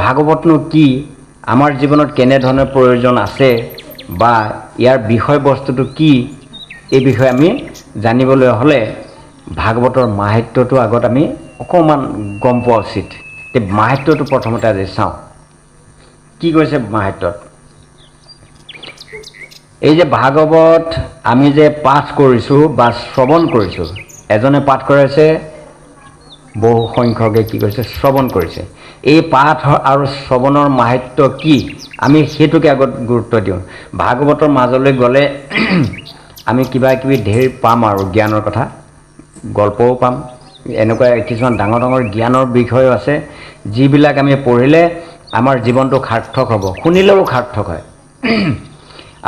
ভাগৱতনো কি, আমাৰ জীৱনত কেনেধৰণৰ প্ৰয়োজন আছে বা ইয়াৰ বিষয়বস্তুটো কি, এই বিষয়ে আমি জানিবলৈ হ'লে ভাগৱতৰ মাহাত্ম্যটো আগত আমি অকণমান গম পোৱা উচিত। এই মাহাত্ম্যটো প্ৰথমতে আজি চাওঁ। কি কৈছে মাহাত্ম্যত? এই যে ভাগৱত আমি যে পাঠ কৰিছোঁ বা শ্ৰৱণ কৰিছোঁ, এজনে পাঠ কৰাইছে, বহু সংখ্যকে কি কৰিছে, শ্ৰৱণ কৰিছে। এই পাঠ আৰু শ্ৰৱণৰ মাহাত্ম্য কি, আমি সেইটোকে আগত গুৰুত্ব দিওঁ। ভাগৱতৰ মাজলৈ গ'লে আমি কিবা কিবি ঢেৰ পাম আৰু জ্ঞানৰ কথা, গল্পও পাম, এনেকুৱা কিছুমান ডাঙৰ ডাঙৰ জ্ঞানৰ বিষয়ো আছে, যিবিলাক আমি পঢ়িলে আমাৰ জীৱনটো সাৰ্থক হ'ব, শুনিলেও সাৰ্থক হয়।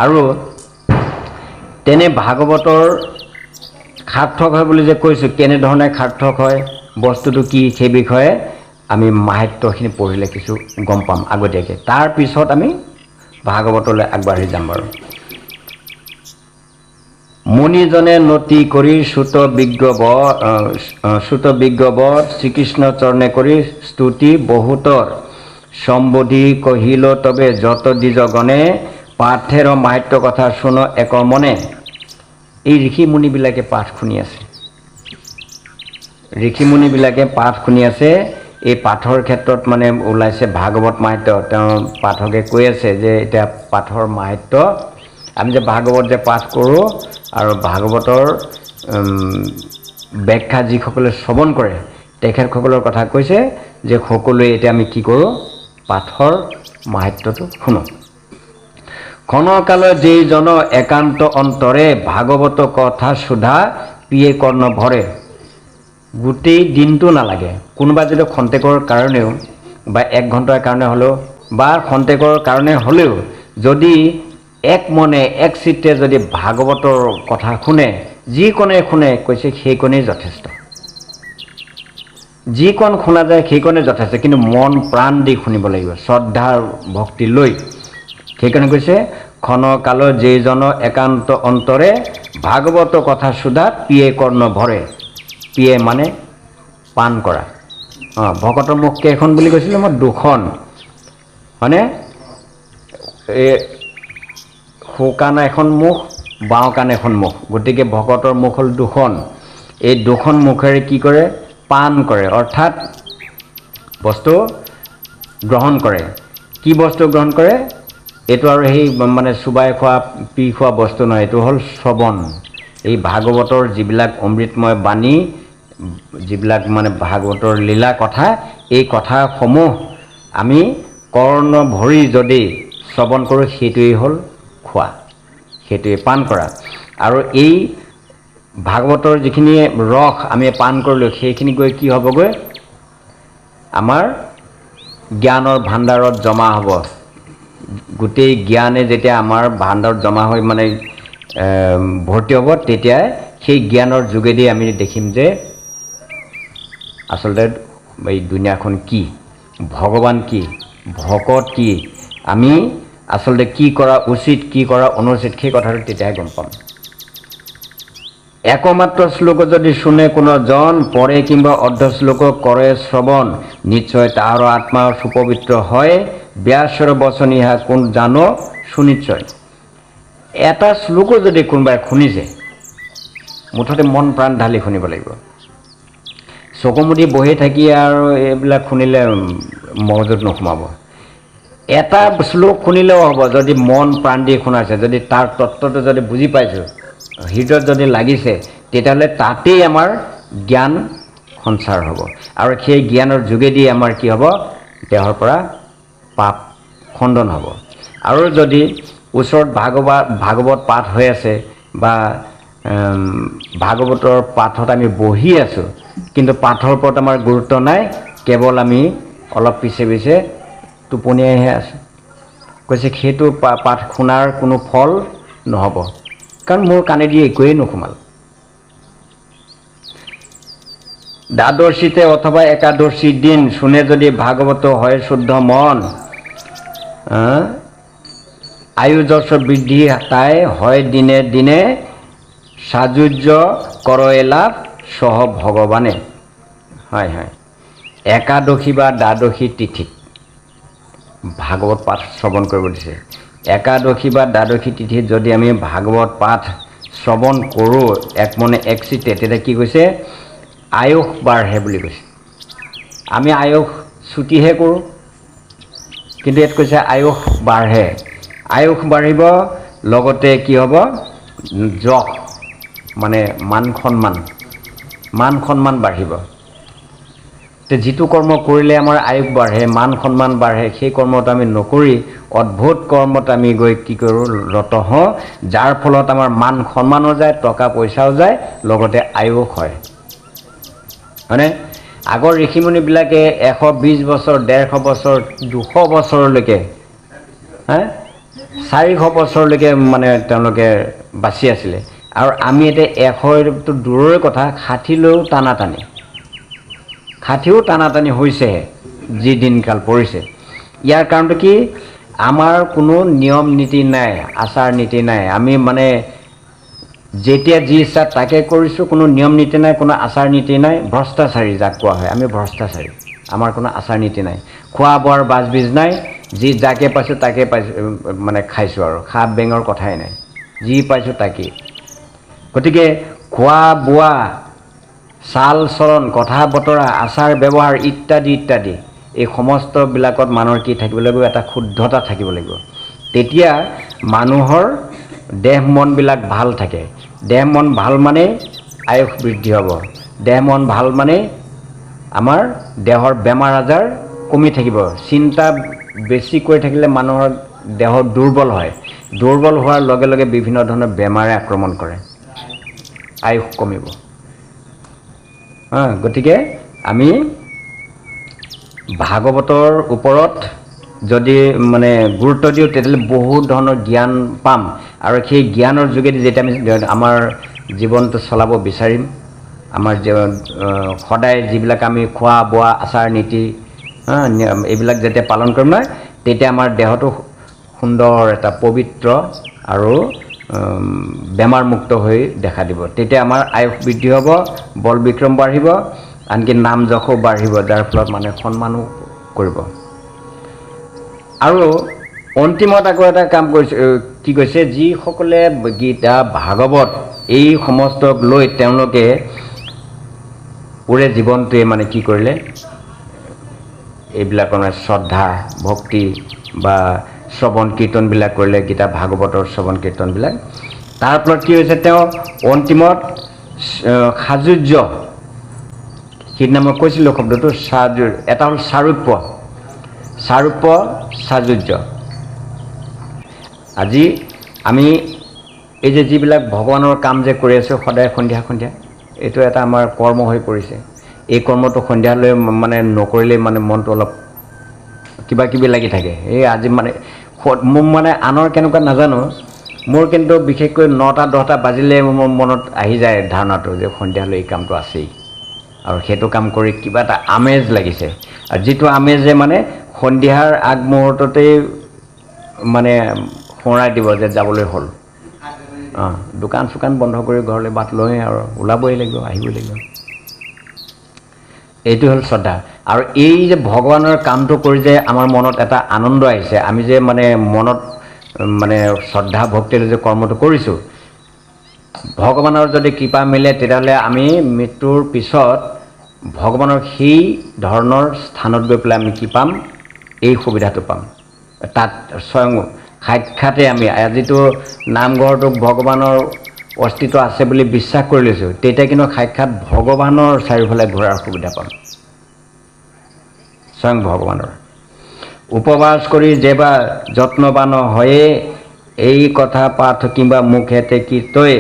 আৰু তেনে ভাগৱতৰ সাৰ্থক হয় বুলি যে কৈছোঁ, কেনেধৰণে সাৰ্থক হয়, বস্তুটো কি, সেই বিষয়ে আমি মাহাত্ম্যখিনি পঢ়িলে কিছু গম পাম আগতীয়াকৈ। তাৰপিছত আমি ভাগৱতলৈ আগবাঢ়ি যাম বাৰু। মুনিজনে নতি কৰি চুত বিজ্ঞৱত শ্ৰীকৃষ্ণ চৰণে কৰি স্তুতি বহুতৰ সম্বোধি কহিল তবে যত দ্বিজগণে পাঠেৰ মাহাত্ম্য কথা শুন এক মনে। এই ঋষিমুনিবিলাকে পাঠ শুনি আছে, ঋষিমুনিবিলাকে পাঠ শুনি আছে। এই পাঠৰ ক্ষেত্ৰত মানে ওলাইছে ভাগৱত মাহাত্ম্য। তেওঁ পাঠকে কৈ আছে যে এতিয়া পাঠৰ মাহাত্ম্য, আমি যে ভাগৱত যে পাঠ কৰোঁ আৰু ভাগৱতৰ ব্যাখ্যা যিসকলে শ্ৰৱণ কৰে তেখেতসকলৰ কথা কৈছে যে সকলোৱে এতিয়া আমি কি কৰোঁ, পাঠৰ মাহাত্ম্যটো শুনো। ক্ষণকাল যেইজন একান্ত অন্তৰে ভাগৱত কথা সুধা পিয়ে কৰ্ণ ভৰে। গোটেই দিনটো নালাগে, কোনোবা যদি খন্তেকৰ কাৰণেও বা 1 ঘণ্টাৰ কাৰণে হ'লেও বা খন্তেকৰ কাৰণে হ'লেও যদি এক মনে এক চিত্তে যদি ভাগৱতৰ কথা শুনে, যিকণে শুনে কৈছে সেইকণেই যথেষ্ট। যিকণ শুনা যায় সেইকণে যথেষ্ট, কিন্তু মন প্ৰাণ দি শুনিব লাগিব, শ্ৰদ্ধা ভক্তি লৈ। সেইকাৰণে কৈছে ক্ষণকাল যেইজন একান্ত অন্তৰে ভাগৱত কথা সুধা পিয়ে কৰ্ণ ভৰে। পিয়ে মানে পান কৰা। ভকতৰ মুখ কেইখন বুলি কৈছিলোঁ মই? 2খন, হয়নে? এই সোঁ কাণ এখন মুখ, বাওঁ কাণ এখন মুখ, গতিকে ভকতৰ মুখ হ'ল 2খন। এই 2খন মুখেৰে কি কৰে? পান কৰে, অৰ্থাৎ বস্তু গ্ৰহণ কৰে। কি বস্তু গ্ৰহণ কৰে? এইটো আৰু সেই মানে চুবাই খোৱা, পি খোৱা বস্তু নহয়, এইটো হ'ল শ্ৰৱণ। এই ভাগৱতৰ যিবিলাক অমৃতময় বাণী, যিবিলাক মানে ভাগৱতৰ লীলা কথা, এই কথাসমূহ আমি কৰ্ণ ভৰি যদি শ্ৰৱণ কৰোঁ, সেইটোৱেই হ'ল খোৱা, সেইটোৱে পান কৰা। আৰু এই ভাগৱতৰ যিখিনি ৰস আমি পান কৰিলোঁ, সেইখিনি গৈ কি হ'বগৈ? আমাৰ জ্ঞানৰ ভাণ্ডাৰত জমা হ'ব। গোটেই জ্ঞানে যেতিয়া আমাৰ ভাণ্ডাৰত জমা হৈ মানে ভৰ্তি হ'ব, তেতিয়া সেই জ্ঞানৰ যোগেদি আমি দেখিম যে আচলতে এই দুনিয়াখন কি, ভগৱান কি, ভকত কি, আমি আচলতে কি কৰা উচিত, কি কৰা অনুচিত, সেই কথাটো তেতিয়াহে গম পাম। একমাত্ৰ শ্লোক যদি শুনে কোনো জন, পৰে কিংবা অৰ্ধ শ্লোক কৰে শ্ৰৱণ, নিশ্চয় তাৰ আত্মা সুপবিত্ৰ হয়, ব্যাসৰ বচন ইহা কোন জানো সুনিশ্চয়। এটা শ্লোকো যদি কোনোবাই শুনিছে, মুঠতে মন প্ৰাণ ঢালি শুনিব লাগিব। চকুমুদি বহি থাকি আৰু এইবিলাক শুনিলে মগজুত নোসোমাব। এটা শ্লোক শুনিলেও হ'ব, যদি মন প্ৰাণ দি শুনাইছে, যদি তাৰ তত্ত্বটো যদি বুজি পাইছোঁ, হৃদয়ত যদি লাগিছে, তেতিয়াহ'লে তাতেই আমাৰ জ্ঞান সঞ্চাৰ হ'ব। আৰু সেই জ্ঞানৰ যোগেদি আমাৰ কি হ'ব? দেহৰ পৰা পাপ খণ্ডন হ'ব। আৰু যদি ওচৰত ভাগৱত পাঠ হৈ আছে বা ভাগৱতৰ পাঠত আমি বহি আছোঁ, কিন্তু পাঠৰ ওপৰত আমাৰ গুৰুত্ব নাই, কেৱল আমি অলপ পিছে পিছে টোপনিয়াইহে আছোঁ, কৈছে সেইটো পাঠ শুনাৰ কোনো ফল নহ'ব, কাৰণ মোৰ কাণেদি একোৱেই নোসোমাল। দ্বাদশীতে অথবা একাদশী দিন শুনে যদি ভাগৱত হয় শুদ্ধ মন, আয়ুযশ বৃদ্ধি তাই হয় দিনে দিনে, সাযুজ্য কৰয়ে লাভ সহ ভগৱানে। হয় হয়, একাদশী বা দ্বাদশী তিথিত ভাগৱত পাঠ শ্ৰৱণ কৰিব দিছে। একাদশী বা দ্বাদশী তিথিত যদি আমি ভাগৱত পাঠ শ্ৰৱণ কৰোঁ এক মনে এক চিত্তে, তেতিয়া কি কৈছে আয়ুস বাঢ়ে বুলি কৈছে। আমি আয়ুস ছুটিহে কৰোঁ, কিন্তু ইয়াত কৈছে আয়ুস বাঢ়ে। আয়ুস বাঢ়িব, লগতে কি হ'ব যশ মানে মান সন্মান বাঢ়িব। তে যিটো কৰ্ম কৰিলে আমাৰ আয়ুস বাঢ়ে, মান সন্মান বাঢ়ে, সেই কৰ্মটো আমি নকৰি অদ্ভুত কৰ্মত আমি গৈ কি কৰোঁ ৰত হওঁ, যাৰ ফলত আমাৰ মান সন্মানো যায়, টকা পইচাও যায়, লগতে আয়ুস হয়। হয়নে? আগৰ ঋষিমুনিবিলাকে 120 বছৰ, 150 বছৰ, 200 বছৰলৈকে 400 বছৰলৈকে মানে তেওঁলোকে বাচি আছিলে। আৰু আমি এতিয়া 100টো দূৰৰে কথা, 60লৈও টানাটানি হৈছেহে যি দিনকাল পৰিছে। ইয়াৰ কাৰণটো কি? আমাৰ কোনো নিয়ম নীতি নাই, আচাৰ নীতি নাই। আমি মানে যেতিয়া যি ইচ্ছা তাকে কৰিছোঁ, কোনো নিয়ম নীতি নাই, কোনো আচাৰ নীতি নাই। ভ্ৰষ্টাচাৰী যাক কোৱা হয়, আমি ভ্ৰষ্টাচাৰী। আমাৰ কোনো আচাৰ নীতি নাই, খোৱা বোৱাৰ বাজবিজ নাই, যি যাকে পাইছোঁ তাকে মানে খাইছোঁ, আৰু সাপ বেঙৰ কথাই নাই, যি পাইছোঁ তাকেই। গতিকে খোৱা বোৱা, চাল চলন, কথা বতৰা, আচাৰ ব্যৱহাৰ ইত্যাদি ইত্যাদি, এই সমস্তবিলাকত মানুহৰ কি থাকিব লাগিব? এটা শুদ্ধতা থাকিব লাগিব। তেতিয়া মানুহৰ দেহ মনবিলাক ভাল থাকে। দেহ মন ভাল মানে আয়ুস বৃদ্ধি হ'ব। দেহ মন ভাল মানে আমাৰ দেহৰ বেমাৰ আজাৰ কমি থাকিব। চিন্তা বেছি কৰি থাকিলে মানুহৰ দেহ দুৰ্বল হয়। দুৰ্বল হোৱাৰ লগে লগে বিভিন্ন ধৰণৰ বেমাৰে আক্ৰমণ কৰে, আয়ুস কমিব। গতিকে আমি ভাগৱতৰ ওপৰত যদি মানে গুৰুত্ব দিওঁ, তেতিয়াহ'লে বহুত ধৰণৰ জ্ঞান পাম। আৰু সেই জ্ঞানৰ যোগেদি যেতিয়া আমি আমাৰ জীৱনটো চলাব বিচাৰিম, আমাৰ সদায় যিবিলাক আমি খোৱা বোৱা, আচাৰ নীতি এইবিলাক যেতিয়া পালন কৰিম নহয়, তেতিয়া আমাৰ দেহটো সুন্দৰ এটা পবিত্ৰ আৰু বেমাৰমুক্ত হৈ দেখা দিব। তেতিয়া আমাৰ আয়ুস বৃদ্ধি হ'ব, বল বিক্ৰম বাঢ়িব, আনকি নাম যশো বাঢ়িব, যাৰ ফলত মানুহে সন্মানো কৰিব। আৰু অন্তিমত আকৌ এটা কাম কৰিছে, কি কৈছে? যিসকলে গীতা ভাগৱত এই সমস্তক লৈ তেওঁলোকে পুৰে জীৱনটোৱে মানে কি কৰিলে, এইবিলাকৰ মানে শ্ৰদ্ধা ভক্তি বা শ্ৰৱণ কীৰ্তনবিলাক কৰিলে, গীতা ভাগৱতৰ শ্ৰৱণ কীৰ্তনবিলাক, তাৰ ফলত কি হৈছে? তেওঁ অন্তিমত সাযুজ্য, সিদিনা মই কৈছিলোঁ শব্দটো, এটা হ'ল চাৰুপ্য, সাযুজ্য। আজি আমি এই যে যিবিলাক ভগৱানৰ কাম যে কৰি আছোঁ সদায় সন্ধিয়া সন্ধিয়া, এইটো এটা আমাৰ কৰ্ম হৈ পৰিছে। এই কৰ্মটো সন্ধিয়ালৈ মানে নকৰিলে মানে মনটো অলপ কিবা কিবি লাগি থাকে। এই আজি মানে মোক মানে আনৰ কেনেকুৱা নাজানো, মোৰ কিন্তু বিশেষকৈ 9টা-10টা বাজিলে মোৰ মনত আহি যায় ধাৰণাটো যে সন্ধিয়ালৈ এই কামটো আছেই, আৰু সেইটো কাম কৰি কিবা এটা আমেজ লাগিছে। আৰু যিটো আমেজে মানে সন্ধিয়াৰ আগমুহূৰ্ততেই মানে সোঁৱৰাই দিব যে যাবলৈ হ'ল। দোকান চোকান বন্ধ কৰি ঘৰলৈ বাট লৈ আৰু ওলাবই লাগিব, আহিবই লাগিব। এইটো হ'ল শ্ৰদ্ধা। আৰু এই যে ভগৱানৰ কামটো কৰি যে আমাৰ মনত এটা আনন্দ আহিছে, আমি যে মানে মনত মানে শ্ৰদ্ধা ভক্তিৰে যে কৰ্মটো কৰিছোঁ, ভগৱানৰ যদি কৃপা মিলে তেতিয়াহ'লে আমি মৃত্যুৰ পিছত ভগৱানৰ সেই ধৰণৰ স্থানত গৈ পেলাই আমি কি পাম? এই সুবিধাটো পাম। তাত স্বয়ং সাক্ষাতে আমি আজিতো নামঘৰটোক ভগৱানৰ অস্তিত্ব আছে বুলি বিশ্বাস কৰি লৈছোঁ, তেতিয়া কিন্তু সাক্ষাৎ ভগৱানৰ চাৰিওফালে ঘূৰাৰ সুবিধা পাম, স্বয়ং ভগৱানৰ। উপবাস কৰি যেবা যত্নবান হয়ে, এই কথা পাঠ কিংবা মুখেতে কীৰ্তয়ে,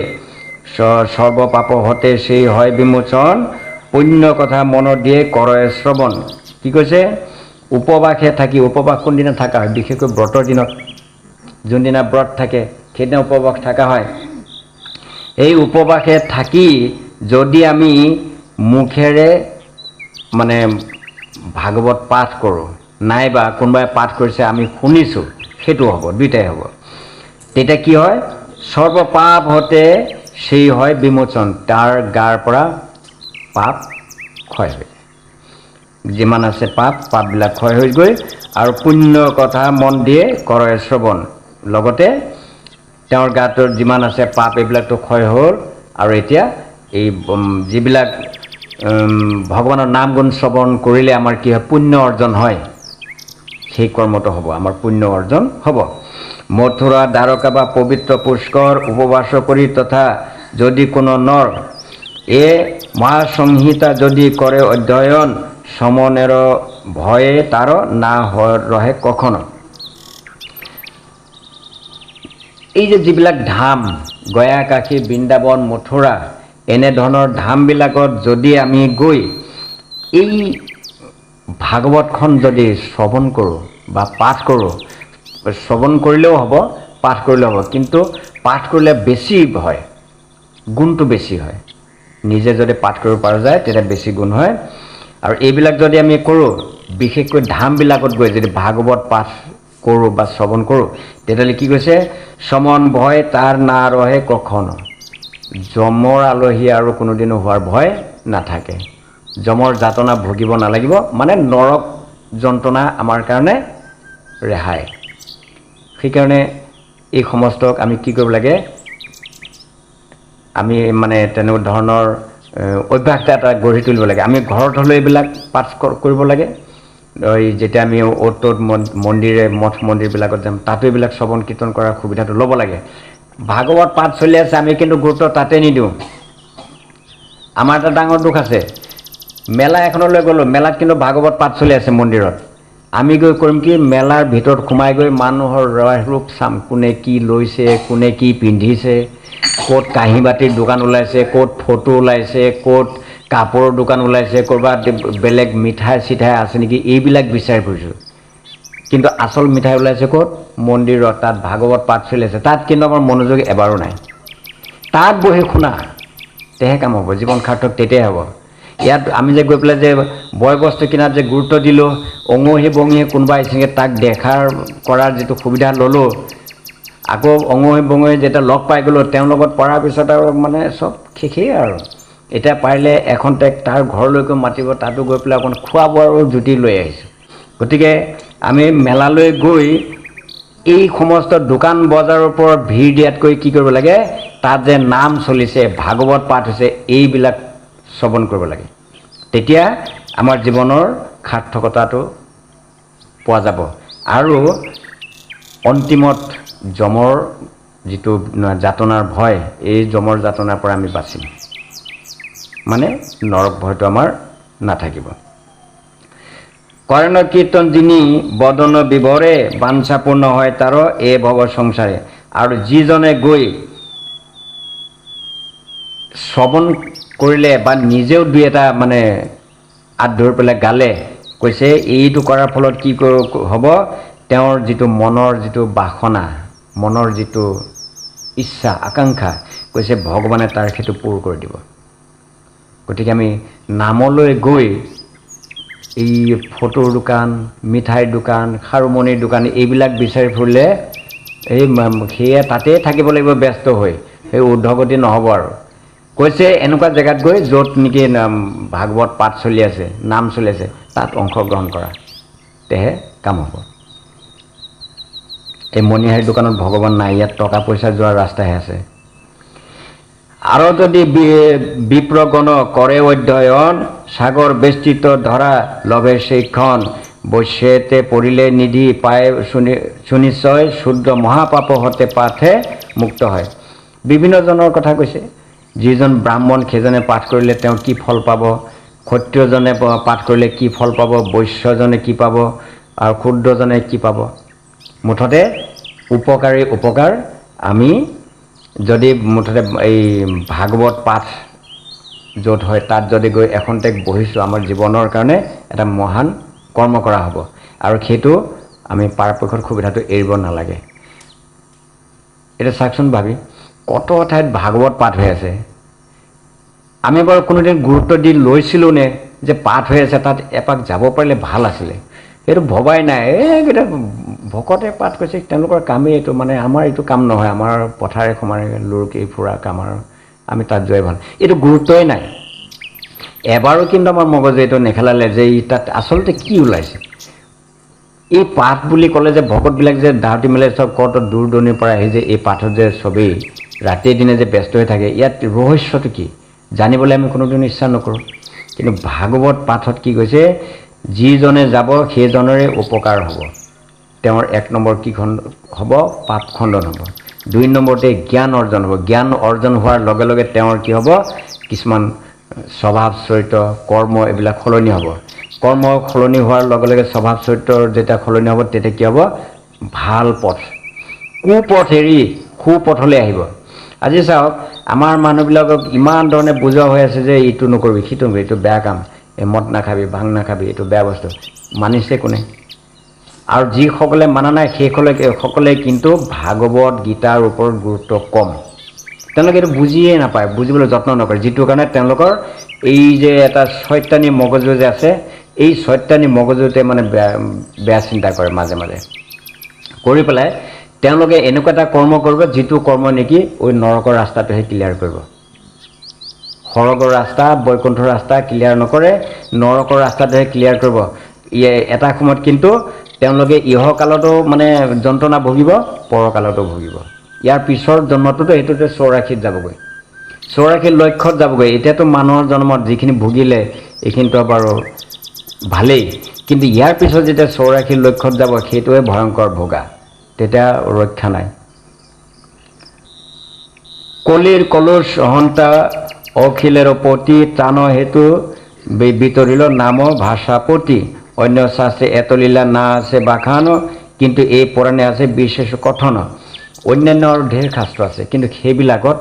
সৰ্বপাপ হতে সেই হয় বিমোচন, পুণ্য কথা মন দিয়ে কৰে শ্ৰৱণ। কি কৈছে? উপবাসে থাকি, উপবাস কোনদিনা থকা হয়? বিশেষকৈ ব্ৰতৰ দিনত, যোনদিনা ব্ৰত থাকে সেইদিনা উপবাস থকা হয়। এই উপবাসে থাকি যদি আমি মুখেৰে মানে ভাগৱত পাঠ কৰোঁ, নাইবা কোনোবাই পাঠ কৰিছে আমি শুনিছোঁ, সেইটো হ'ব, দুইটাই হ'ব। তেতিয়া কি হয়? সৰ্বপাপ হতে সেই হয় বিমোচন, তাৰ গাৰ পৰা পাপ ক্ষয় হৈ যায়। যিমান আছে পাপবিলাক ক্ষয় হৈ গৈ আৰু পুণ্য কথা মন দিয়ে কৰে শ্ৰৱণ লগতে তেওঁৰ গাটোৰ যিমান আছে পাপ এইবিলাকতো ক্ষয় হ'ল আৰু এতিয়া এই যিবিলাক ভগৱানৰ নাম গুণ শ্ৰৱণ কৰিলে আমাৰ কি হয় পুণ্য অৰ্জন হয় সেই কৰ্মটো হ'ব আমাৰ পুণ্য অৰ্জন হ'ব মথুৰা দ্বাৰকা বা পবিত্ৰ পুষ্কৰ উপবাস কৰি তথা যদি কোনো নৰ এ মহাসংহিতা যদি কৰে অধ্যয়ন সমনেৰ ভয়ে তাৰ না ৰহে কখনো এই যে যিবিলাক ধাম গয়া কাশী বৃন্দাবন মথুৰা এনেধৰণৰ ধামবিলাকত যদি আমি গৈ এই ভাগৱতখন যদি শ্ৰৱণ কৰোঁ বা পাঠ কৰোঁ শ্ৰৱণ কৰিলেও হ'ব পাঠ কৰিলেও হ'ব কিন্তু পাঠ কৰিলে বেছি হয় গুণটো বেছি হয় নিজে যদি পাঠ কৰিব পৰা যায় তেতিয়া বেছি গুণ হয় আৰু এইবিলাক যদি আমি কৰোঁ বিশেষকৈ ধামবিলাকত গৈ যদি ভাগৱত পাঠ কৰোঁ বা শ্ৰৱণ কৰোঁ তেতিয়াহ'লে কি কৈছে সমন ভয় তাৰ না ৰহে কখনো যমৰ আলহী আৰু কোনোদিনো হোৱাৰ ভয় নাথাকে যমৰ যাতনা ভুগিব নালাগিব মানে নৰক যন্ত্ৰণা আমাৰ কাৰণে ৰেহাই সেইকাৰণে এই সমস্তক আমি কি কৰিব লাগে আমি মানে তেনেকুৱা ধৰণৰ অভ্যাস এটা গঢ়ি তুলিব লাগে আমি ঘৰত হ'লে এইবিলাক পাঠ কৰিব লাগে এই যেতিয়া আমি অ'ত ত'ত মন্দিৰে মঠ মন্দিৰবিলাকত যাম তাতো এইবিলাক শ্ৰৱণ কীৰ্তন কৰাৰ সুবিধাটো ল'ব লাগে ভাগৱত পাঠ চলি আছে আমি কিন্তু গুৰুত্ব তাতে নিদিওঁ আমাৰ এটা ডাঙৰ দুখ আছে মেলা এখনলৈ গ'লোঁ মেলাত কিন্তু ভাগৱত পাঠ চলি আছে মন্দিৰত আমি গৈ কৰিম কি মেলাৰ ভিতৰত সোমাই গৈ মানুহৰ ৰূপ চাম কোনে কি লৈছে কোনে কি পিন্ধিছে ক'ত কাঁহী বাতিৰ দোকান ওলাইছে ক'ত ফটো ওলাইছে ক'ত কাপোৰৰ দোকান ওলাইছে ক'ৰবাত বেলেগ মিঠাই চিঠাই আছে নেকি এইবিলাক বিচাৰি ফুৰিছোঁ কিন্তু আচল মিঠাই ওলাইছে ক'ত মন্দিৰত তাত ভাগৱত পাঠ চলি আছে তাত কিন্তু আমাৰ মনোযোগ এবাৰো নাই তাত বহি শুনা তেহে কাম হ'ব জীৱন সাৰ্থক তেতিয়াই হ'ব ইয়াত আমি যে গৈ পেলাই যে বয় বস্তু কিনাত যে গুৰুত্ব দিলোঁ অঙহী বঙহী কোনোবা আহিছে তাক দেখাৰ কৰাৰ যিটো সুবিধা ল'লোঁ আকৌ অঙহী বঙহী যেতিয়া লগ পাই গ'লোঁ তেওঁৰ লগত পৰাৰ পিছত আৰু মানে চব শেষেই আৰু এতিয়া পাৰিলে এখন তাৰ ঘৰলৈকে মাতিব তাতো গৈ পেলাই অকণ খোৱা বোৱাৰো জুতি লৈ আহিছোঁ গতিকে আমি মেলালৈ গৈ এই সমস্ত দোকান বজাৰৰ ওপৰত ভিৰ দিয়াতকৈ কি কৰিব লাগে তাত যে নাম চলিছে ভাগৱত পাঠ হৈছে এইবিলাক শ্ৰৱণ কৰিব লাগে তেতিয়া আমাৰ জীৱনৰ সাৰ্থকতাটো পোৱা যাব আৰু অন্তিমত যমৰ যিটো যাতনাৰ ভয় এই যমৰ যাতনাৰ পৰা আমি বাচিম মানে নৰক ভয়টো আমাৰ নাথাকিব কৰ্ণ কীৰ্তন যিনি বদন বিভৰে বাঞ্ছাপূৰ্ণ হয় তাৰ এই ভৱ সংসাৰে আৰু যিজনে গৈ শ্ৰৱণ কৰিলে বা নিজেও দুই এটা মানে আঁত ধৰি পেলাই গালে কৈছে এইটো কৰাৰ ফলত কি হ'ব তেওঁৰ যিটো মনৰ যিটো বাসনা মনৰ যিটো ইচ্ছা আকাংক্ষা কৈছে ভগৱানে তাৰ সেইটো পূৰ কৰি দিব গতিকে আমি নামলৈ গৈ এই ফটোৰ দোকান মিঠাইৰ দোকান খাৰুমণিৰ দোকান এইবিলাক বিচাৰি ফুৰিলে এই সেয়া তাতেই থাকিব লাগিব ব্যস্ত হৈ সেই ঊৰ্ধ্বগতি নহ'ব আৰু কৈছে এনেকুৱা জেগাত গৈ য'ত নেকি ভাগৱত পাঠ চলি আছে নাম চলি আছে তাত অংশগ্ৰহণ কৰা তেহে কাম হ'ব এই মণিহাৰী দোকানত ভগৱান নাই ইয়াত টকা পইচা যোৱাৰ ৰাস্তাহে আছে আৰু যদি বিপ্ৰগণ কৰে অধ্যয়ন সাগৰ বেষ্টিত ধৰা লভে সেইখন বৈশ্যতে পৰিলে নিধি পায় সুনিশ্চয় শুদ্ধ মহাপাপ হতে পাঠে মুক্ত হয় বিভিন্নজনৰ কথা কৈছে যিজন ব্ৰাহ্মণ সেইজনে পাঠ কৰিলে তেওঁ কি ফল পাব ক্ষত্ৰিয়জনে পাঠ কৰিলে কি ফল পাব বৈশ্যজনে কি পাব আৰু ক্ষুদ্ৰজনে কি পাব মুঠতে উপকাৰ আমি যদি মুঠতে এই ভাগৱত পাঠ য'ত হয় তাত যদি গৈ এখন্তেক বহিছোঁ আমাৰ জীৱনৰ কাৰণে এটা মহান কৰ্ম কৰা হ'ব আৰু সেইটো আমি পৰাপক্ষত সুবিধাটো এৰিব নালাগে এতিয়া চাওকচোন ভাবি কত ঠাইত ভাগৱত পাঠ হৈ আছে আমি বাৰু কোনোদিন গুৰুত্ব দি লৈছিলোঁ নে যে পাঠ হৈ আছে তাত এপাক যাব পাৰিলে ভাল আছিলে সেইটো ভবাই নাই এইকেইটা ভকতে পাঠ কৰিছে তেওঁলোকৰ কামেই এইটো মানে আমাৰ এইটো কাম নহয় আমাৰ পথাৰে সমাৰে লুৰুকি ফুৰা কাম আৰু আমি তাত যোৱাই ভাল এইটো গুৰুত্বই নাই এবাৰো কিন্তু আমাৰ মগজে এইটো নেখেলালে যে তাত আচলতে কি ওলাইছে। এই পাঠ বুলি ক'লে যে ভকতবিলাক যে ডাউতি মেলে চব কত দূৰ দূৰণিৰ পৰা আহি যে এই পাঠত যে চবেই ৰাতিয়ে দিনে যে ব্যস্ত হৈ থাকে, ইয়াত ৰহস্যটো কি জানিবলৈ আমি কোনোদিন ইচ্ছা নকৰোঁ। কিন্তু ভাগৱত পাঠত কি কৈছে, যিজনে যাব সেইজনৰে উপকাৰ হ'ব। তেওঁৰ 1 নম্বৰ কি হ'ব, পাপ খণ্ডন হ'ব। 2 নম্বৰতে জ্ঞান অৰ্জন হ'ব। জ্ঞান অৰ্জন হোৱাৰ লগে লগে তেওঁৰ কি হ'ব, কিছুমান স্বভাৱ চৰিত্ৰ কৰ্ম এইবিলাক সলনি হ'ব। কৰ্ম সলনি হোৱাৰ লগে লগে স্বভাৱ চৰিত্ৰৰ যেতিয়া সলনি হ'ব, তেতিয়া কি হ'ব, ভাল পথ, কুপথ এৰি সুপথলৈ আহিব। আজি চাওক, আমাৰ মানুহবিলাকক ইমান ধৰণে বুজোৱা হৈ আছে যে এইটো নকৰিবি, সিটো নকৰিবি, এইটো বেয়া কাম, এই মদ নাখাবি, ভাং নাখাবি, এইটো বেয়া বস্তু। মানিছে কোনে? আৰু যিসকলে মানা নাই সেইসকলে কিন্তু ভাগৱত গীতাৰ ওপৰত গুৰুত্ব কম। তেওঁলোকে এইটো বুজিয়ে নাপায়, বুজিবলৈ যত্ন নকৰে, যিটো কাৰণে তেওঁলোকৰ এই যে এটা চৈতানী মগজু যে আছে, এই চৈতানী মগজুতে মানে বেয়া চিন্তা কৰে মাজে মাজে কৰি পেলাই তেওঁলোকে এনেকুৱা এটা কৰ্ম কৰিব, যিটো কৰ্ম নেকি ওই নৰকৰ ৰাস্তাটোহে ক্লিয়াৰ কৰিব। স্বৰ্গৰ ৰাস্তা, বৈকুণ্ঠৰ ৰাস্তা ক্লিয়াৰ নকৰে, নৰকৰ ৰাস্তাটোহে ক্লিয়াৰ কৰিব। এটা সময়ত কিন্তু তেওঁলোকে ইহকালতো মানে যন্ত্ৰণা ভুগিব, পৰকালতো ভুগিব। ইয়াৰ পিছৰ জন্মটোতো সেইটোতে 84ত যাবগৈ, 84 লক্ষত যাবগৈ। এতিয়াতো মানুহৰ জন্মত যিখিনি ভুগিলে এইখিনিতো বাৰু ভালেই, কিন্তু ইয়াৰ পিছত যেতিয়া 84 লক্ষত যাব, সেইটোৱে ভয়ংকৰ ভোগা, তেতিয়া ৰক্ষা নাই। কলিৰ কলুষ হন্তা অখিলের পতি ত্রাণ হেতু বিতরিল নাম ভাষাপতি। অন্য শাস্ত্রে এত লীলা না আছে বাখানো, কিন্তু এই পুরাণে আছে বিশেষ কথন। অন্যান্য আৰু ঢেৰ শাস্ত্ৰ আছে, কিন্তু সেইবিলাকত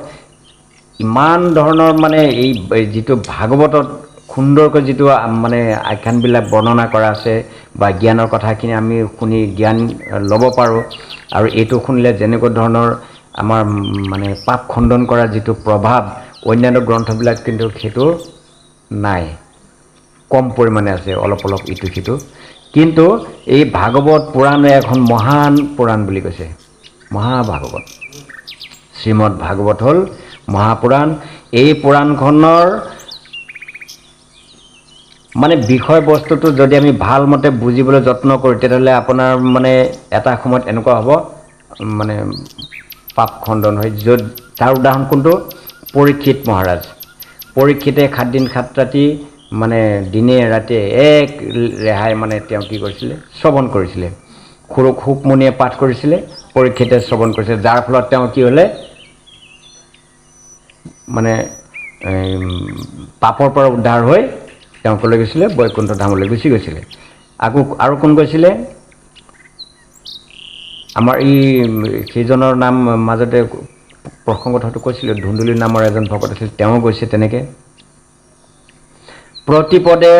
ইমান ধৰণৰ মানে এই যিটো ভাগৱতত সুন্দৰকৈ যিটো মানে আখ্যানবিলাক বৰ্ণনা কৰা আছে বা জ্ঞানৰ কথাখিনি আমি শুনি জ্ঞান ল'ব পাৰোঁ। আৰু এইটো শুনিলে যেনেকুৱা ধৰণৰ আমাৰ মানে পাপ খণ্ডন কৰাৰ যিটো প্ৰভাৱ, অন্যান্য গ্ৰন্থবিলাক কিন্তু সেইটো নাই, কম পৰিমাণে আছে, অলপ অলপ ইটো সিটো। কিন্তু এই ভাগৱত পুৰাণে এখন মহান পুৰাণ বুলি কৈছে, মহাভাগৱত। শ্ৰীমদ ভাগৱত হ'ল মহাপুৰাণ। এই পুৰাণখনৰ মানে বিষয়বস্তুটো যদি আমি ভালমতে বুজিবলৈ যত্ন কৰোঁ, তেতিয়াহ'লে আপোনাৰ মানে এটা সময়ত এনেকুৱা হ'ব মানে পাপ খণ্ডন হৈ। য'ত তাৰ উদাহৰণ কোনটো, পৰীক্ষিত মহাৰাজ। পৰীক্ষিতে 7 দিন 7 ৰাতি মানে দিনে ৰাতিয়ে এক ৰেহাই মানে তেওঁ কি কৰিছিলে, শ্ৰৱণ কৰিছিলে। শুকমুনিয়ে পাঠ কৰিছিলে, পৰীক্ষিতে শ্ৰৱণ কৰিছিলে, যাৰ ফলত তেওঁ কি হ'লে মানে পাপৰ পৰা উদ্ধাৰ হৈ তেওঁ ক'লৈ গৈছিলে, বৈকুণ্ঠ ধামলৈ গুচি গৈছিলে। আকৌ আৰু কোন গৈছিলে, আমাৰ এই সেইজনৰ নাম মাজতে প্ৰসংগত হয়তো কৈছিলোঁ, ধুন্দুলি নামৰ এজন ভকত আছিল, তেওঁ গৈছে তেনেকৈ। প্ৰতিপদে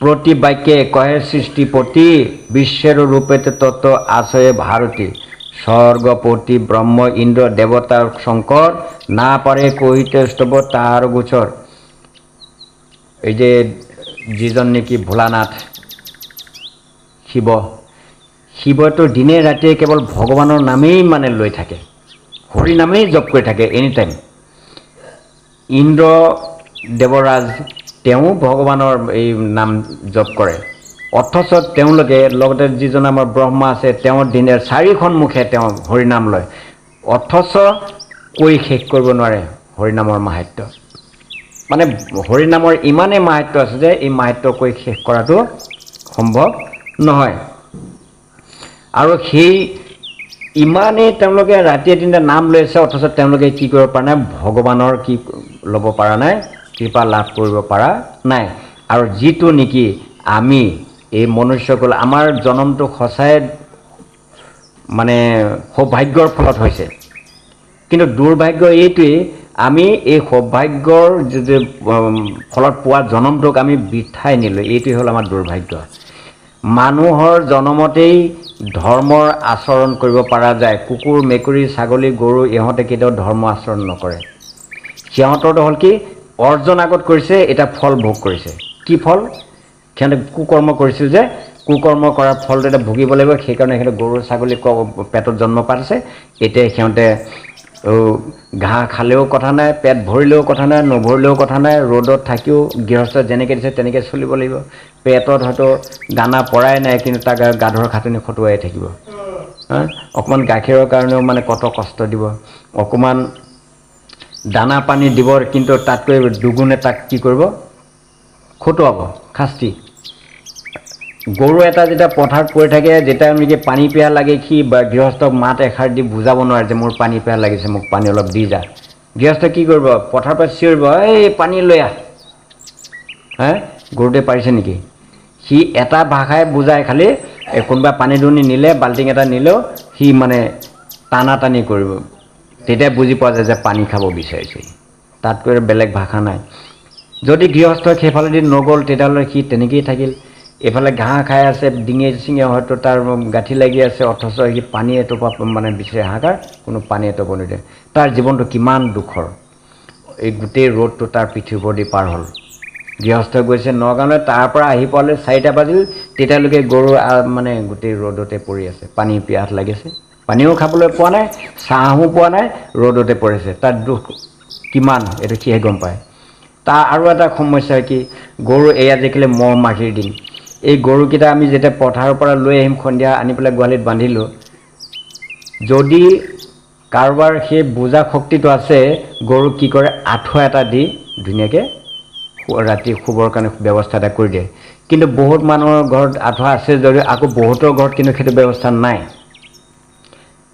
প্ৰতি বাক্যে কহে সৃষ্টিপতি, বিশ্বের রূপেতে তত্ত্ব আশয়ে ভারতী। স্বর্গপতি ব্রহ্ম ইন্দ্র দেবতার শঙ্কর, না পারে কহিতে স্তব তাহার গোচর। এই যে যিজন নেকি ভোলানাথ শিৱটো দিনে ৰাতিয়ে কেৱল ভগৱানৰ নামেই মানে লৈ থাকে, হৰি নামেই জপ কৰি থাকে এনি টাইম। ইন্দ্ৰ দেৱৰাজ তেওঁ ভগৱানৰ এই নাম জপ কৰে, অথচ তেওঁলোকে লগতে যিজন আমাৰ ব্ৰহ্মা আছে, তেওঁৰ দিনে 4খন মুখে তেওঁ হৰিনাম লয়, অথচ কৈ শেষ কৰিব নোৱাৰে হৰিনামৰ মাহাত্য। মানে হৰিনামৰ ইমানেই মাহাত্য আছে যে এই মাহাত্য কৈ শেষ কৰাটো সম্ভৱ নহয়। আৰু সেই ইমানেই তেওঁলোকে ৰাতিয়ে দিনে নাম লৈ আছে, অথচ তেওঁলোকে কি কৰিব পৰা নাই, ভগৱানৰ কি ল'ব পৰা নাই, কৃপা লাভ কৰিব পৰা নাই। আৰু যিটো নেকি আমি এই মনুষ্যকুল, আমাৰ জন্মটো সঁচাই মানে সৌভাগ্যৰ ফলত হৈছে, কিন্তু দুৰ্ভাগ্য এইটোৱেই, আমি এই সৌভাগ্যৰ ফলত পোৱা জন্মটোক আমি বিঠাই নিলোঁ, এইটোৱে হ'ল আমাৰ দুৰ্ভাগ্য। মানুহৰ জন্মতেই ধৰ্মৰ আচৰণ কৰিব পৰা যায়। কুকুৰ, মেকুৰী, ছাগলী, গৰু ইহঁতে কেতিয়াও ধৰ্ম আচৰণ নকৰে। সিহঁতৰটো হ'ল কি, অৰ্জন আগত কৰিছে, এতিয়া ফল ভোগ কৰিছে। কি ফল? সিহঁতে কুকৰ্ম কৰিছিল যে, কুকৰ্ম কৰাৰ ফলটো এতিয়া ভুগিব লাগিব, সেইকাৰণে সিহঁতে গৰু ছাগলী পেটত জন্ম পাতিছে। এতিয়া সিহঁতে ঘাঁহ খালেও কথা নাই, পেট ভৰিলেও কথা নাই, নভৰিলেও কথা নাই, ৰ'দত থাকিও গৃহস্থ যেনেকৈ দিছে তেনেকৈ চলিব লাগিব। পেটত হয়তো দানা পৰাই নাই, কিন্তু তাৰ গাধৰ খাটনি খটুৱাই থাকিব। অকণমান গাখীৰৰ কাৰণেও মানে কত কষ্ট দিব, অকণমান দানা পানী দিব, কিন্তু তাতকৈ দুগুণে তাক কি কৰিব, খটুৱাব, শাস্তি। গৰু এটা যেতিয়া পথাৰত পৰি থাকে, যেতিয়া নেকি পানী পিয়াহ লাগে, সি গৃহস্থক মাত এষাৰ দি বুজাব নোৱাৰে যে মোৰ পানী পিয়াহ লাগিছে, মোক পানী অলপ দি যা। গৃহস্থ কি কৰিব, পথাৰৰ পৰা চিঞৰিব, এই পানী লৈ আহ। গৰুটোৱে পাৰিছে নেকি? সি এটা ভাষাই বুজাই, খালি কোনোবা পানী দুনি নিলে, বাল্টিং এটা নিলেও সি মানে টানা টানি কৰিব, তেতিয়া বুজি পোৱা যায় যে পানী খাব বিচাৰিছে। তাতকৈ বেলেগ ভাষা নাই। যদি গৃহস্থই সেইফালেদি নগ'ল, তেতিয়াহ'লে সি তেনেকেই থাকিল। এইফালে ঘাঁহ খাই আছে, ডিঙিয়ে চিঙিয়ে হয়তো তাৰ গাঁঠি লাগি আছে, অথচ সি পানী এটোপা মানে বিচাৰে, হাহাকাৰ, কোনো পানী এটোপা নিদিয়ে। তাৰ জীৱনটো কিমান দুখৰ। এই গোটেই ৰ'দটো তাৰ পিঠিৰ ওপৰেদি পাৰ হ'ল। গৃহস্থ গৈছে নগাঁৱলৈ, তাৰ পৰা আহি পোৱালৈ 4টা বাজিল, তেতিয়ালৈকে গৰু মানে গোটেই ৰ'দতে পৰি আছে, পানী পিয়াহ লাগিছে, পানীও খাবলৈ পোৱা নাই, চাহো পোৱা নাই, ৰ'দতে পৰিছে। তাৰ দুখ কিমান, এইটো সিহে গম পায়। তাৰ আৰু এটা সমস্যা কি, গৰু এই আজিকালি মহ মাখিৰ দিন। এই গৰুকেইটা আমি যেতিয়া পথাৰৰ পৰা লৈ আহিম, সন্ধিয়া আনি পেলাই গোহালিত বান্ধিলোঁ, যদি কাৰোবাৰ সেই বুজা শক্তিটো আছে, গৰুক কি কৰে, আঁঠুৱা এটা দি ধুনীয়াকৈ ৰাতি শুবৰ কাৰণে ব্যৱস্থা এটা কৰি দিয়ে। কিন্তু বহুত মানুহৰ ঘৰত আঁঠুৱা আছে যদিও, আকৌ বহুতৰ ঘৰত কিন্তু সেইটো ব্যৱস্থা নাই।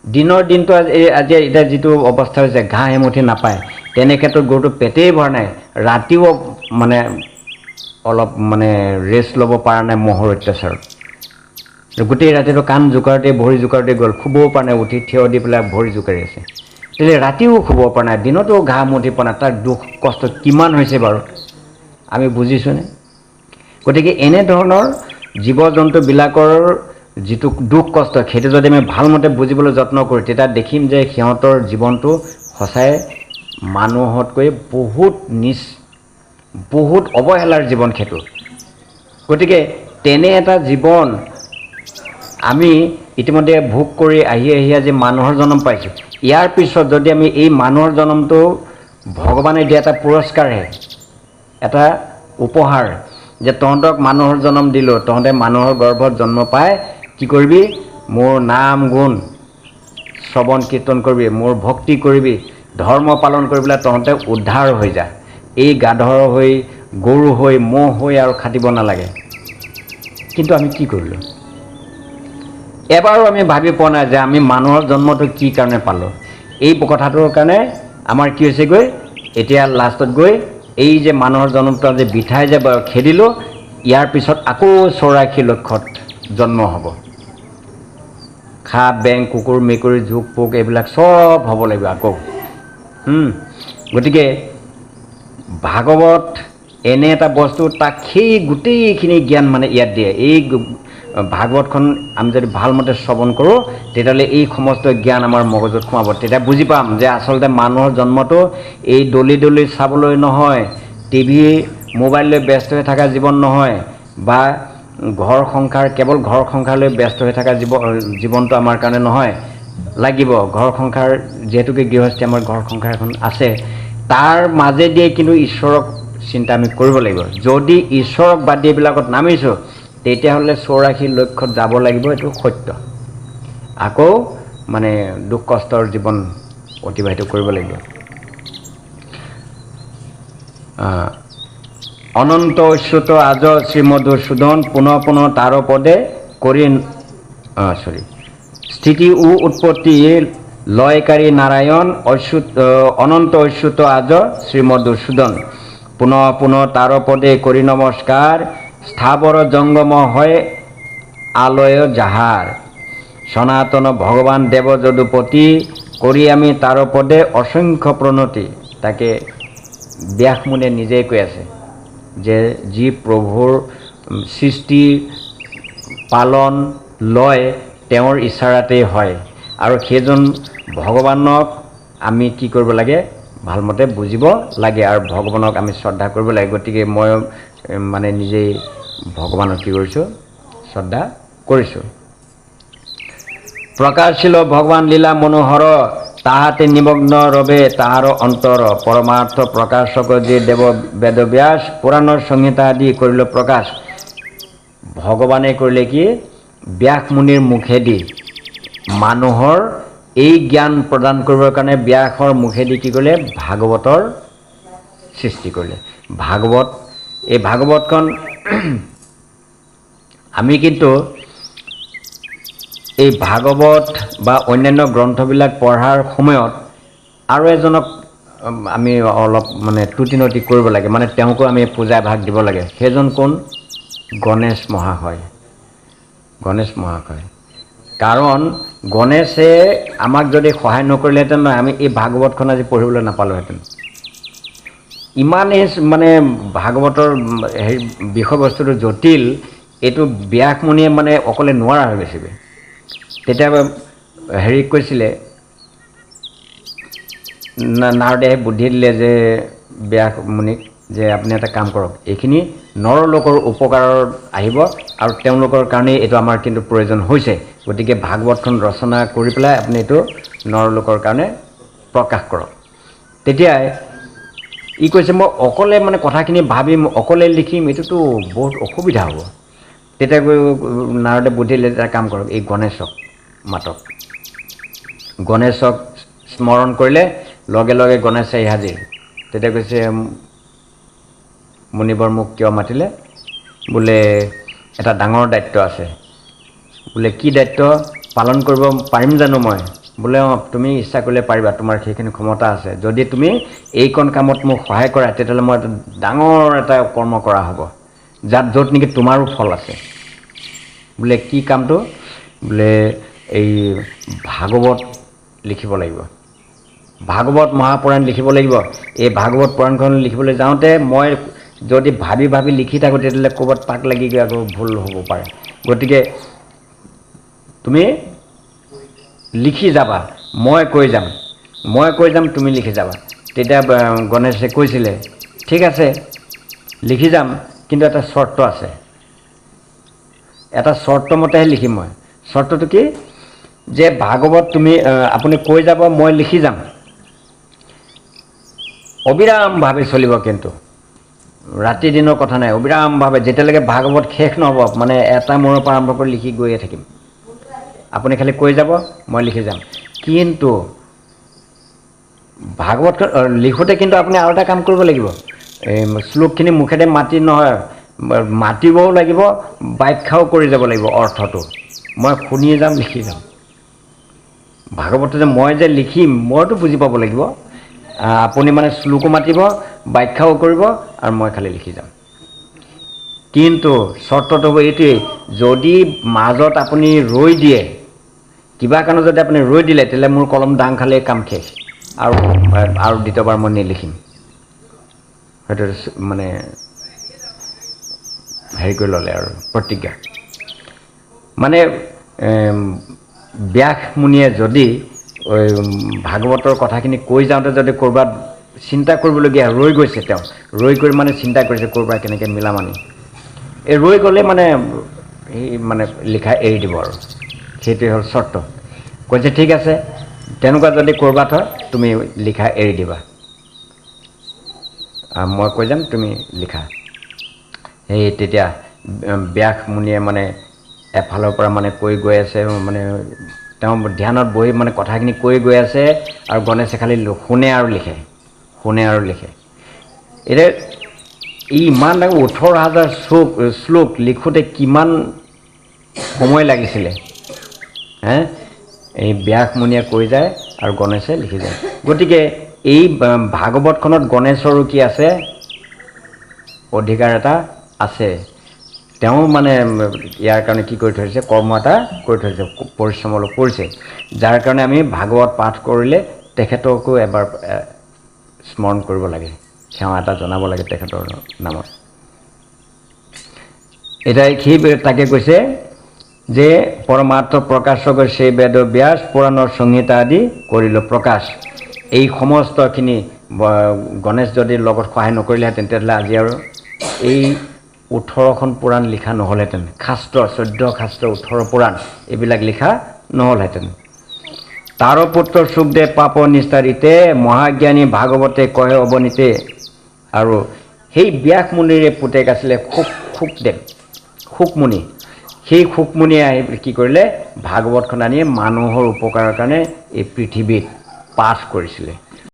দিনৰ দিনটো আজি এতিয়া যিটো অৱস্থা হৈছে, ঘাঁহ এমুঠি নাপায়, তেনে ক্ষেত্ৰত গৰুটো পেটেই ভৰা নাই, ৰাতিও মানে অলপ মানে ৰেষ্ট ল'ব পৰা নাই মহৰ অত্যাচাৰত। গোটেই ৰাতিটো কাণ জোকাৰোঁতে, ভৰি জোকাৰোঁতে গ'ল, শুবও পৰা নাই, উঠি থিয় দি পেলাই ভৰি জোকাৰি আছে। তেতিয়া ৰাতিও শুব পৰা নাই, দিনতো ঘাঁহ মুঠি পৰা নাই। তাৰ দুখ কষ্ট কিমান হৈছে বাৰু আমি বুজিছোঁনে? গতিকে এনেধৰণৰ জীৱ জন্তুবিলাকৰ যিটো দুখ কষ্ট, সেইটো যদি আমি ভালমতে বুজিবলৈ যত্ন কৰোঁ, তেতিয়া দেখিম যে সিহঁতৰ জীৱনটো সঁচাই মানুহতকৈ বহুত নিচ, বহুত অৱহেলাৰ জীৱন সেইটো। গতিকে তেনে এটা জীৱন আমি ইতিমধ্যে ভোগ কৰি আহি আজি মানুহৰ জন্ম পাইছোঁ। ইয়াৰ পিছত যদি আমি এই মানুহৰ জন্মটো ভগৱানে দিয়া এটা পুৰস্কাৰহে, এটা উপহাৰ, যে তহঁতক মানুহৰ জন্ম দিলোঁ, তহঁতে মানুহৰ গৰ্ভত জন্ম পাই কি কৰিবি, মোৰ নাম গুণ শ্ৰৱণ কীৰ্তন কৰিবি, মোৰ ভক্তি কৰিবি, ধৰ্ম পালন কৰি পেলাই তহঁতে উদ্ধাৰ হৈ যা। এই গাধৰ হৈ, গৰু হৈ, ম'হ হৈ আৰু খাটিব নালাগে। কিন্তু আমি কি কৰিলোঁ? এবাৰো আমি ভাবি পোৱা নাই যে আমি মানুহৰ জন্মটো কি কাৰণে পালোঁ। এই কথাটোৰ কাৰণে আমাৰ কি হৈছেগৈ, এতিয়া লাষ্টত গৈ এই যে মানুহৰ জন্মটো যে বিঠাই যে খেদিলোঁ, ইয়াৰ পিছত আকৌ 84 লক্ষত জন্ম হ'ব। সাপ, বেং, কুকুৰ, মেকুৰী, জোক, পোক এইবিলাক চব হ'ব লাগিব আকৌ। গতিকে ভাগৱত এনে এটা বস্তু, তাক সেই গোটেইখিনি জ্ঞান মানে ইয়াত দিয়ে। এই ভাগৱতখন আমি যদি ভালমতে শ্ৰৱণ কৰোঁ, তেতিয়াহ'লে এই সমস্ত জ্ঞান আমাৰ মগজুত সোমাব। তেতিয়া বুজি পাম যে আচলতে মানুহৰ জন্মটো এই দলি দলি চাবলৈ নহয়, টিভি মোবাইল লৈ ব্যস্ত হৈ থকা জীৱন নহয়, বা ঘৰ সংসাৰ, কেৱল ঘৰ সংসাৰ লৈ ব্যস্ত হৈ থকা জীৱনটো আমাৰ কাৰণে নহয়। লাগিব ঘৰ সংসাৰ, যিহেতুকে গৃহস্থী আমাৰ ঘৰ সংসাৰ এখন আছে, তাৰ মাজেদিয়ে কিন্তু ঈশ্বৰক চিন্তা আমি কৰিব লাগিব। যদি ঈশ্বৰক বাদ দি এইবিলাকত নামিছোঁ, তেতিয়াহ'লে 84 লক্ষত যাব লাগিব, এইটো সত্য। আকৌ মানে দুখ কষ্টৰ জীৱন অতিবাহিত কৰিব লাগিব। অনন্ত অচ্যুত আজ শ্ৰীমধুসূদন, পুনঃ পুনঃ তাৰ পদে কৰি স্থিতি উ উৎপত্তি লয়কারী নারায়ণ, অনন্ত অচ্যুত আজ শ্রীমধুসূদন, পুনঃ পুনঃ তার পদে করি নমস্কার, স্থাবর জঙ্গম হয় আলয় যাহার, সনাতন ভগবান দেব যদুপতি, কৰি আমি তাৰ পদে অসংখ্য প্ৰণতি। তাকে ব্যাসমুনিয়ে নিজেই কৈ আছে যে যি প্ৰভুৰ সৃষ্টি পালন লয় তেওঁৰ ইচ্ছাৰাতেই হয়, আৰু সেইজন ভগৱানক আমি কি কৰিব লাগে, ভালমতে বুজিব লাগে, আৰু ভগৱানক আমি শ্ৰদ্ধা কৰিব লাগে। গতিকে মই মানে নিজেই ভগৱানক কি কৰিছোঁ, শ্ৰদ্ধা কৰিছোঁ। প্ৰকাশশীল ভগৱান লীলা মনোহৰ, তাহাতে নিমগ্ন ৰবে তাহাৰ অন্তৰ পৰমাৰ্থ প্ৰকাশক যি দেৱ বেদব্যাস পুৰাণৰ সংহিতা আদি কৰিল প্ৰকাশ। ভগৱানে কৰিলে কি ব্যাস মুনিৰ মুখেদি মানুহৰ এই জ্ঞান প্ৰদান কৰিবৰ কাৰণে ব্যাসৰ মুখেদি কি কৰিলে ভাগৱতৰ সৃষ্টি কৰিলে। ভাগৱত এই ভাগৱতখন আমি কিন্তু এই ভাগৱত বা অন্যান্য গ্ৰন্থবিলাক পঢ়াৰ সময়ত আৰু এজনক আমি অলপ মানে ত্ৰুটি নতি কৰিব লাগে, মানে তেওঁকো আমি পূজা ভাগ দিব লাগে। সেইজন কোন? গণেশ মহাশয়। গণেশ মহাশয়। কাৰণ গণেশে আমাক যদি সহায় নকৰিলেহেঁতেন নহয় আমি এই ভাগৱতখন আজি পঢ়িবলৈ নাপালোহেঁতেন। ইমানেই মানে ভাগৱতৰ হেৰি বিষয়বস্তুটো জটিল, এইটো ব্যাস মুনিয়ে মানে অকলে নোৱাৰা হৈ গৈছিলে। তেতিয়া হেৰি কৈছিলে, নাৰদে বুদ্ধি দিলে যে ব্যাস মুনিক যে আপুনি এটা কাম কৰক, এইখিনি নৰলোকৰ উপকাৰত আহিব আৰু তেওঁলোকৰ কাৰণেই এইটো আমাৰ কিন্তু প্ৰয়োজন হৈছে, গতিকে ভাগৱতখন ৰচনা কৰি পেলাই আপুনি এইটো নৰলোকৰ কাৰণে প্ৰকাশ কৰক। তেতিয়াই ই কৈছে মই অকলে মানে কথাখিনি ভাবিম, অকলে লিখিম, এইটোতো বহুত অসুবিধা হ'ব। তেতিয়া নাৰদে বুদ্ধি দিলে এটা কাম কৰক, এই গণেশক মাতক। গণেশক স্মৰণ কৰিলে লগে লগে গণেশে হাজিৰ। তেতিয়া কৈছে মুনিবৰ মোক কিয় মাতিলে? বোলে এটা ডাঙৰ দায়িত্ব আছে। বোলে কি দায়িত্ব? পালন কৰিব পাৰিম জানো মই? বোলে অঁ তুমি ইচ্ছা কৰিলে পাৰিবা, তোমাৰ সেইখিনি ক্ষমতা আছে। যদি তুমি এইকণ কামত মোক সহায় কৰা তেতিয়াহ'লে মই ডাঙৰ এটা কৰ্ম কৰা হ'ব, য'ত নেকি তোমাৰো ফল আছে। বোলে কি কামটো? বোলে এই ভাগৱত লিখিব লাগিব, ভাগৱত মহাপুৰাণ লিখিব লাগিব। এই ভাগৱত পুৰাণখন লিখিবলৈ যাওঁতে মই যদি ভাবি ভাবি লিখি থাকোঁ তেতিয়াহ'লে ক'ৰবাত পাক লাগি গৈ আকৌ ভুল হ'ব পাৰে, গতিকে তুমি লিখি যাবা, মই কৈ যাম তুমি লিখি যাবা। তেতিয়া গণেশে কৈছিলে ঠিক আছে লিখি যাম, কিন্তু এটা চৰ্ত আছে, এটা চৰ্ত মতেহে লিখিম মই। চৰ্তটো কি? যে ভাগৱত তুমি আপুনি কৈ যাব, মই লিখি যাম, অবিৰামভাৱে চলিব, কিন্তু ৰাতি দিনৰ কথা নাই, অবিৰামভাৱে যেতিয়ালৈকে ভাগৱত শেষ নহ'ব, মানে এটা মূৰৰ পৰা আৰম্ভ কৰি লিখি গৈয়ে থাকিম। আপুনি খালি কৈ যাব, মই লিখি যাম। কিন্তু ভাগৱতখন লিখোঁতে কিন্তু আপুনি আৰু এটা কাম কৰিব লাগিব, এই শ্লোকখিনি মুখেৰে মাতি নহয়, মাতিবও লাগিব, ব্যাখ্যাও কৰি যাব লাগিব অৰ্থটো। মই শুনিয়ে যাম, লিখি যাম। ভাগৱতটো যে মই যে লিখিম মইতো বুজি পাব লাগিব, আপুনি মানে শ্লোকো মাতিব, ব্যাখ্যাও কৰিব, আৰু মই খালি লিখি যাম। কিন্তু চৰ্তটো হ'ব এইটোৱেই, যদি মাজত আপুনি ৰৈ দিয়ে, কিবা কাৰণত যদি আপুনি ৰৈ দিলে, তেতিয়াহ'লে মোৰ কলম দাং খালে কাম শেষ, আৰু দ্বিতীয়বাৰ মই নিলিখিম। সেইটো মানে হেৰি কৰি ল'লে আৰু প্ৰতিজ্ঞা। মানে ব্যাস মুনিয়ে যদি ভাগৱতৰ কথাখিনি কৈ যাওঁতে যদি ক'ৰবাত চিন্তা কৰিবলগীয়া ৰৈ গৈছে, তেওঁ ৰৈ কৰি মানে চিন্তা কৰিছে ক'ৰবাত কেনেকৈ মিলাম আনি, এই ৰৈ গ'লে মানে সেই মানে লিখা এৰি দিব আৰু, সেইটোৱে হ'ল চৰ্ত। কৈছে ঠিক আছে, তেনেকুৱা যদি ক'ৰবাত হয় তুমি লিখা এৰি দিবা, মই কৈ যাম তুমি লিখা। সেই তেতিয়া ব্যাস মুনিয়ে মানে এফালৰ পৰা মানে কৈ গৈ আছে, মানে তেওঁ ধ্যানত বহি মানে কথাখিনি কৈ গৈ আছে, আৰু গণেশে খালি শুনে আৰু লিখে, শুনে আৰু লিখে। এতিয়া ইমান ডাঙৰ 18,000 শ্লোক লিখোঁতে কিমান সময় লাগিছিলে হে? এই ব্যাস মুনিয়ে কৈ যায় আৰু গণেশে লিখি যায়। গতিকে এই ভাগৱতখনত গণেশৰো কি আছে? অধিকাৰ এটা আছে। তেওঁ মানে ইয়াৰ কাৰণে কি কৰি থৈছে? কৰ্ম এটা কৰি থৈছে, পৰিশ্ৰম অলপ কৰিছে, যাৰ কাৰণে আমি ভাগৱত পাঠ কৰিলে তেখেতকো এবাৰ স্মৰণ কৰিব লাগে, সেৱা এটা জনাব লাগে তেখেতৰ নামত। এতিয়া সেই তাকে কৈছে যে পৰমাৰ্থ প্ৰকাশক সেই বেদ ব্যাস পুৰাণৰ সংহিতা আদি কৰিল প্ৰকাশ। এই সমস্তখিনি গণেশ যদি লগত সহায় নকৰিলেহেঁতেন তেতিয়াহ'লে আজি আৰু এই 18খন পুৰাণ লিখা নহ'লহেঁতেন। শাস্ত্ৰ 14 শাস্ত্ৰ 18 পুৰাণ এইবিলাক লিখা নহ'লহেঁতেন। তাৰো পুত্ৰ সুখদেৱ পাপ নিস্তাৰিতে মহাজ্ঞানী ভাগৱতে কহে অৱনীতে। আৰু সেই ব্যাস মুনিৰে পুতেক আছিলে শুকমুনি। সেই শুকমুনিয়ে আহি কি কৰিলে, ভাগৱতখন আনি মানুহৰ উপকাৰৰ কাৰণে এই পৃথিৱীত পাঠ কৰিছিলে।